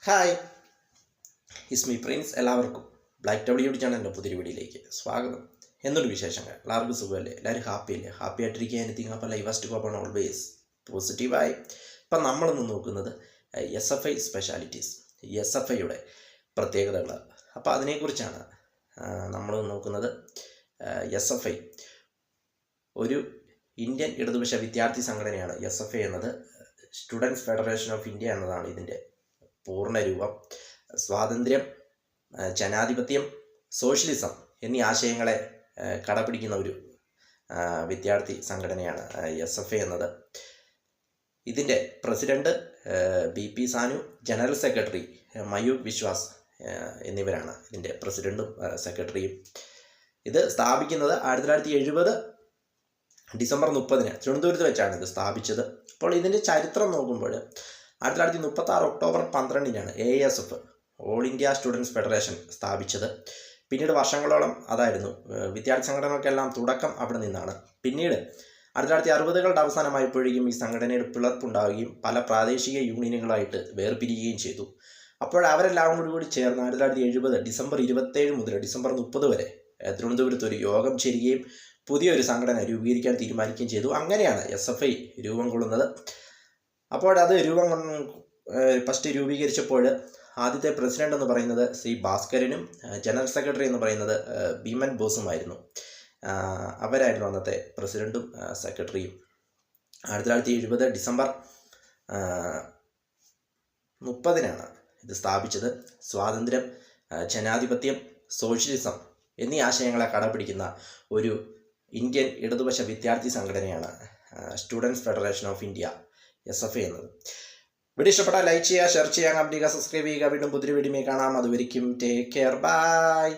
Hi, Ismi Prince. എല്ലാവർക്കും black W ചാനലിൻ്റെ പുതിയ വീഡിയോയിലേക്ക് സ്വാഗതം. എന്തൊരു വിശേഷങ്ങൾ? എല്ലാവർക്കും സുഖമല്ലേ? എല്ലാവരും ഹാപ്പിയല്ലേ? ഹാപ്പി ആയിട്ടിരിക്കുക. എനിത്തിങ് അപ്പം ലൈവാസ്റ്റ് കോപ്പാണ് ഓൾവേസ് പോസിറ്റീവായി. ഇപ്പം നമ്മളിന്ന് നോക്കുന്നത് SFI സ്പെഷ്യാലിറ്റീസ്, SFIയുടെ പ്രത്യേകതകൾ. അപ്പോൾ അതിനെക്കുറിച്ചാണ് നമ്മൾ നോക്കുന്നത്. SFI ഒരു ഇന്ത്യൻ ഇടതുപക്ഷ വിദ്യാർത്ഥി സംഘടനയാണ്. SFI എന്നത് സ്റ്റുഡൻസ് ഫെഡറേഷൻ ഓഫ് ഇന്ത്യ എന്നതാണ് ഇതിൻ്റെ പൂർണ്ണരൂപം. സ്വാതന്ത്ര്യം, ജനാധിപത്യം, സോഷ്യലിസം എന്നീ ആശയങ്ങളെ കടപിടിക്കുന്ന ഒരു വിദ്യാർത്ഥി സംഘടനയാണ് SFI എന്നത്. ഇതിൻ്റെ president BP Sanu, general secretary Mayukh Vishwas എന്നിവരാണ് ഇതിൻ്റെ പ്രസിഡന്റും സെക്രട്ടറിയും. ഇത് സ്ഥാപിക്കുന്നത് 1970 ഡിസംബർ 30 തിരുവനന്തപുരത്ത് വെച്ചാണ് ഇത് സ്ഥാപിച്ചത്. അപ്പോൾ ഇതിൻ്റെ ചരിത്രം നോക്കുമ്പോൾ 1936 October 12 ASF all India students federation സ്ഥാപിച്ചത്. പിന്നീട് വർഷങ്ങളോളം അതായിരുന്നു വിദ്യാർത്ഥി സംഘടനകൾക്കെല്ലാം തുടക്കം അവിടെ നിന്നാണ്. പിന്നീട് 1960കളുടെ അവസാനമായപ്പോഴേക്കും ഈ സംഘടനയുടെ പിളർപ്പുണ്ടാവുകയും പല പ്രാദേശിക യൂണിയനുകളായിട്ട് വേർപിരിയുകയും ചെയ്തു. അപ്പോൾ അവരെല്ലാം കൂടി ചേർന്ന് 1970 ഡിസംബർ 27 മുതൽ ഡിസംബർ 30 വരെ തിരുവനന്തപുരത്ത് ഒരു യോഗം ചേരുകയും പുതിയൊരു സംഘടന രൂപീകരിക്കാൻ തീരുമാനിക്കുകയും ചെയ്തു. അങ്ങനെയാണ് SFI രൂപം കൊള്ളുന്നത്. അപ്പോൾ അത് ഫസ്റ്റ് രൂപീകരിച്ചപ്പോൾ ആദ്യത്തെ പ്രസിഡന്റ് എന്ന് പറയുന്നത് C ഭാസ്കരനും ജനറൽ സെക്രട്ടറി എന്ന് പറയുന്നത് ഭീമൻ ബോസുമായിരുന്നു. അവരായിരുന്നു അന്നത്തെ പ്രസിഡന്റും സെക്രട്ടറിയും. 1970 ഡിസംബർ 30 ഇത് സ്ഥാപിച്ചത്. സ്വാതന്ത്ര്യം, ജനാധിപത്യം, സോഷ്യലിസം എന്നീ ആശയങ്ങളെ കടപിടിക്കുന്ന ഒരു ഇന്ത്യൻ ഇടതുപക്ഷ വിദ്യാർത്ഥി സംഘടനയാണ് students federation of India, SFI എന്നത്. വീഡിയോ ഇഷ്ടപ്പെട്ടാൽ ലൈക്ക് ചെയ്യുക, ഷെയർ ചെയ്യുക, കമന്റ് ചെയ്യുക, സബ്സ്ക്രൈബ് ചെയ്യുക. വീണ്ടും പുതിയ വീഡിയോയിൽ കാണാം. അതുവരെയും ടേക്ക് കെയർ, ബൈ.